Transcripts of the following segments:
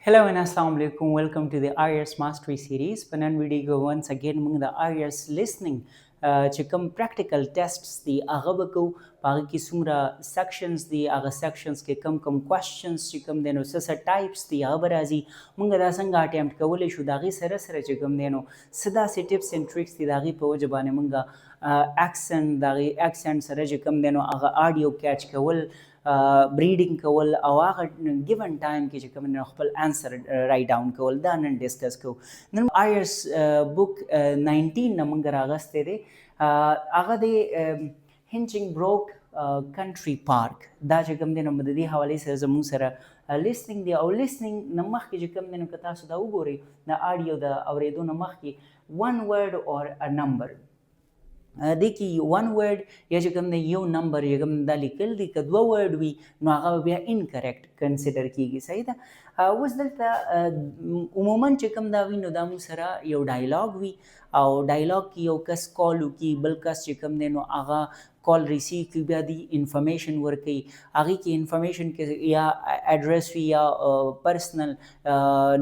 Hello and Assalamu alaikum. Welcome to the IELTS Mastery Series. Panan video once again mung the IELTS listening چې کوم practical tests دی هغه به کوو په هغه کې څومره sections دی هغه sections کې کم questions چې کوم دی نو څه types دی هغه به راځي مونږ دا څنګه attempt کولی شو د هغې سره چې کوم دی نو څه داسې tips and tricks دي د هغې په وجه باندې مونږ accent د هغې accent سره چې کوم دی نو هغه audio catch کول بریډینګ کول او هغه ګیون ټایم کې چې کوم نه خپل انسر رائټ ډاون کول دا نن ډیسکس کوو نن آیرس بک 19 نه مونږ راغستې دی هغه د هینچینګ بروک کنټري پارک دا چې کوم دی نو د دې حوالې سره زموږ سره لیسننګ دی او لیسننګ نه مخکې چې کوم دی نو که تاسو دا وګورئ د آډیو د اورېدو نه مخکې one word or a number د کې one word یا چې کوم دی یو نمبر یا کوم دا لیکل دی که دوه ورډ وي نو هغه بیا انکریکټ کنسیډر کیږي صحیح ده اوس دلته عموما چې کوم دا وي نو دا موږ سره یو ډایلاګ وي او ډایلاګ کې یو کس کال وکړي بل کس چې کوم دی نو هغه کال ریسیو کړي بیا دی انفارمیشن ورکوي هغې کې انفارمیشن کې یا ایډریس وي یا پرسنل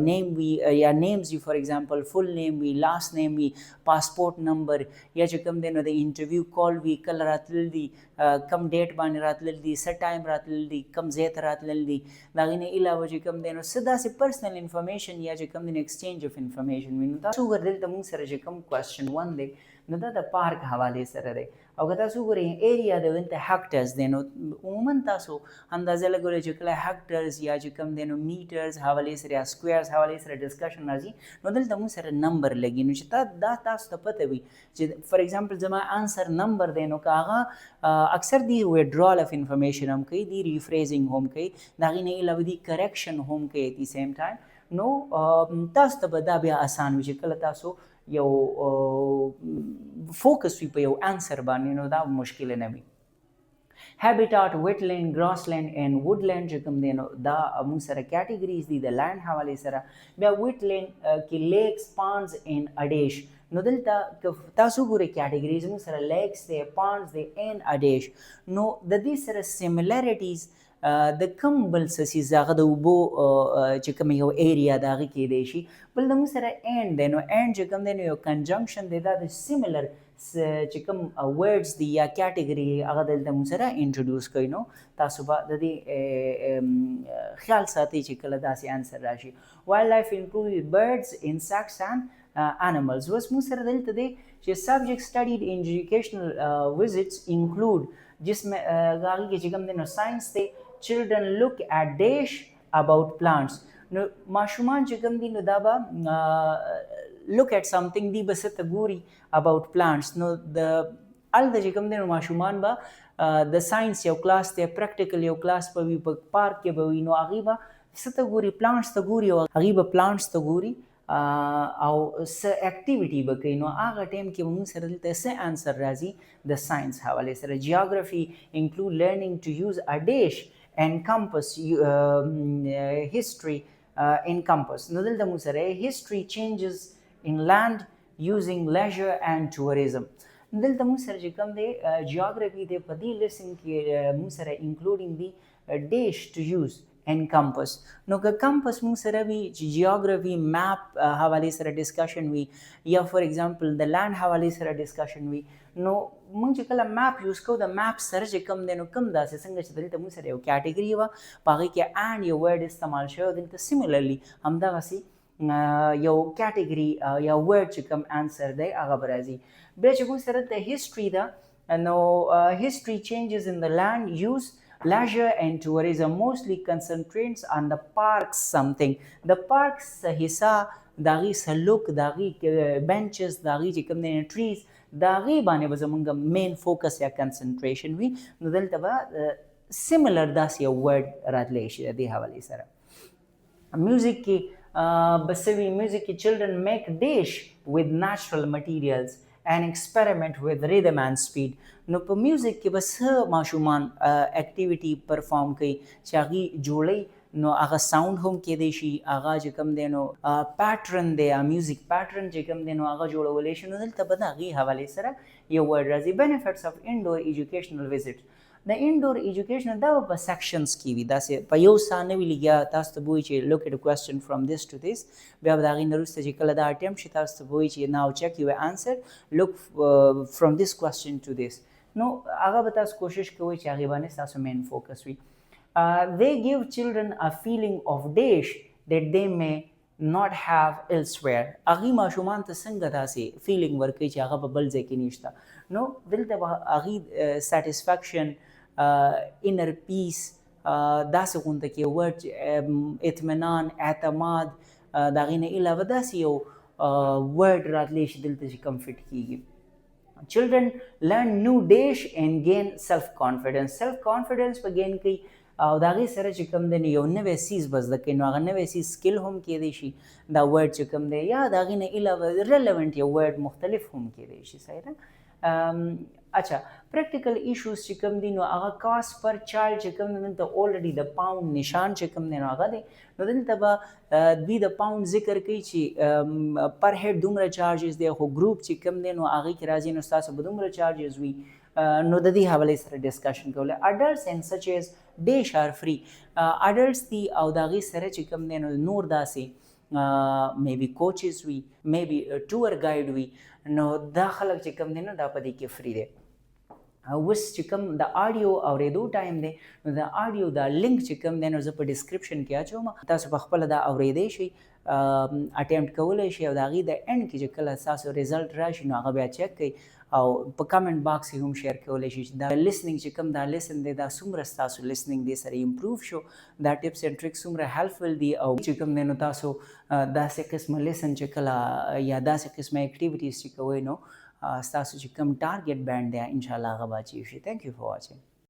نیم وي یا نیمز وي فار ایگزامپل فل نیم وي لاست نیم وي پاسپورټ نمبر یا چې کوم دی نو د انټرویو کال وي کله راتلل دي کم ډیټ باندې راتلل دي څه ټایم راتلل دي کم ځای ته راتلل دي د هغې نه علاوه چې کوم دی نو څه داسې پرسنل انفارمیشن یا چې کوم دی نو ایکسچینج اف انفارمیشن وي نو تاسو وګورئ دلته موږ سره چې کوم کوېسچن 1 دی نو دا د پارک حوالې سره دی او که تاسو وګورئ ایریا د دلته هیکټرز دی نو عموما تاسو اندازه لګولی چې کله هیکټرز یا چې کوم دی نو میټرز حوالې سره یا سکویرز حوالې سره ډسکشن راځي نو دلته موږ سره نمبر لګي نو چې دا تاسو ته پته وي چې فار ایگزامپل زما آنسر نمبر دی نو که هغه اکثر دی ویډرال اف انفارمیشن هم کوي دی ریفریزینګ هم کوي د هغې نه علاوه دی کریکشن هم کوي ایت دی سیم ټایم نو تاسو ته به دا بیا اسان وي چې کله تاسو یو فوکس وي په یو انسر باندې نو دا مشکل نه وي هیبیټاټ ویټلینډ ګراسلینډ اینډ ووډلینډ چې کوم دی نو دا موږ سره کیټګریز دي د لینډ حوالې سره بیا ویټلینډ کې لیکس پانډز اینډ اډیش نو دلته که تاسو ګورئ کیټګریز موږ سره لیکس دی پانډز دی اینډ اډیش نو د دې سره سیملیریټیز د کم بل څه څیز هغه د اوبو چې کوم یو ایریا د هغې کیدی شي بل د موږ سره اینډ دی نو اینډ چې کوم دی نو یو کنجنکشن دی دا د سیملر چې کوم ورډز دي یا کیټګري هغه دلته موږ سره انټروډیوس کوي نو تاسو به د دې خیال ساتئ چې کله داسې انسر راشي وایلډ لایف انکلوډ برډز انسیکټس اینډ انیملز اوس موږ سره دلته دی چې سبجیکټ سټډیډ ان ایجوکیشنل وزټس انکلوډ جسم هغې کې چې کوم دی نو ساینس دی children look at dash about plants نو ماشومان چې کوم دي نو دا به look at something دی به څه ته ګوري about plants نو د هلته چې کوم دی نو ماشومان به د ساینس یو کلاس دی پریکټیکل یو کلاس به وي په پارک کې به وي نو هغې به څه ته ګوري پلانټس ته ګوري او هغې به پلانټس ته ګوري او څه اکټیویټي به کوي نو هغه ټایم کې به موږ سره دلته څه انسر راځي د ساینس حوالې سره جیوګرافي انکلوډ لرنینګ ټو یوز ا ډیش encompass history encompass نو دلته موږ سره history changes in land using leisure and tourism دلته موږ سره چې کوم دی geography دی په دې لیسن کې موږ سره including دی dish to use encompass نو که کمپس موږ سره وي چې جیوګرافي میپ حوالې سره ډسکشن وي یا فار ایگزامپل د لینډ حوالې سره ډسکشن وي نو موږ چې کله میپ یوز کوو د میپ سره چې کوم دی نو کوم داسې څنګه چې دلته موږ سره یو کیټګري وه په هغې کې اینډ یو ورډ استعمال شوی دلته سیملرلی همدغسې یو کیټګري یا ورډ چې کوم انسر دی هغه به راځي بیا چې موږ سره د هسټري ده نو هسټري چینجز ان د لینډ یوز leisure and tourism mostly concentrates on the parks something the parks حصہ داغي سلوک داغي benches داغي چې کوم دی trees داغي باندې به زمونږ مین فوکس یا کنسنټریشن وي نو دلته به سیملر داسې یو ورډ راتلی شي د دې حوالې سره میوزیک کې به څه وي میوزیک کې children make dish with natural materials and experiment with rhythm and speed نو په میوزیک کې به څه ماشومان اکټیویټي پرفارم کوي چې هغې جوړوي نو هغه ساوند هم کیدی شي هغه چې کوم دی نو پیټرن دی یا میوزیک پیټرن چې کوم دی نو هغه جوړولی شي نو دلته به د هغې حوالې سره یو ورډ راځي بینیفټس اف انډور ایجوکیشنل وزټ د انډور ایجوکیشن دا په سیکشنز کې وي داسې په یو سا نه وي لګیا تاسو ته به وایي چې look at a question from this to this بیا به د هغې نه وروسته چې کله دا اټمپ شي تاسو ته به وایي چې now check your answer look from this question to this نو هغه به تاسو کوشش کوئ چې هغې باندې ستاسو مین فوکس وي they give children a feeling of dash that they may not have elsewhere هغې ماشومان ته څنګه داسې فیلینګ ورکوي چې هغه په بل ځای کې نشته نو دلته به هغې سیټسفیکشن inner peace داسې غونډه کې ورډ اطمینان اعتماد د هغې نه علاوه داسې یو ورډ راتلی شي دلته چې کوم فټ کېږي children learn new dash and gain self confidence په gain کوي او د هغې سره چې کوم دی نو یو نوی سیز به زده کوي نو هغه نوی سیز سکل هم کیدی شي دا ورډ چې کوم دی یا د هغې نه علاوه ریلیونټ یو ورډ مختلف هم کیدی شي صحیح ده اچھا پریکټیکل ایشوز چې کوم دي نو هغه کاست پر چایلډ چې کوم دی دلته اولریډي د پاوند نشان چې کوم دی نو هغه دی نو دلته به دوی د پاوند ذکر کوي چې پر هیډ دومره چارجز دی خو ګروپ چې کوم دی نو هغې کې راځي نو ستاسو به دومره چارجز وي نو د دې حوالې سره ډسکشن کولی اډلټس اینڈ سچ ایز ډیش آر فری اډلټس دي او د هغې سره چې کوم دی نو نور داسې میبي کوچز وي میبي ټور ګایډ وي نو دا خلک چې کوم دی نو دا په دې کې فری دی اوس چې کوم د آډیو اورېدو ټایم دی نو د آډیو دا لینک چې کوم دی نو زه په ډسکرپشن کې اچوم تاسو په خپله دا اورېدی شئ اټمپټ کولی شئ او د هغې د اینډ کې چې کله ستاسو ریزلټ راشي نو هغه بیا چیک کوئ او په کمنټ باکس کې هم شیر کولی شي چې دا لیسننګ چې کوم دا لیسن دی دا څومره ستاسو لیسننګ دی سره امپروف شو دا ټپس اینډ ټریکس څومره هیلپفل دي او چې کوم دی نو تاسو داسې قسمه لیسن چې کله یا داسې قسمه اکټیویټیز چې کوئ نو ستاسو چې کوم ټارګیټ بینډ دی انشاءالله هغه به اچیو شي. تھینک یو فار واچینګ.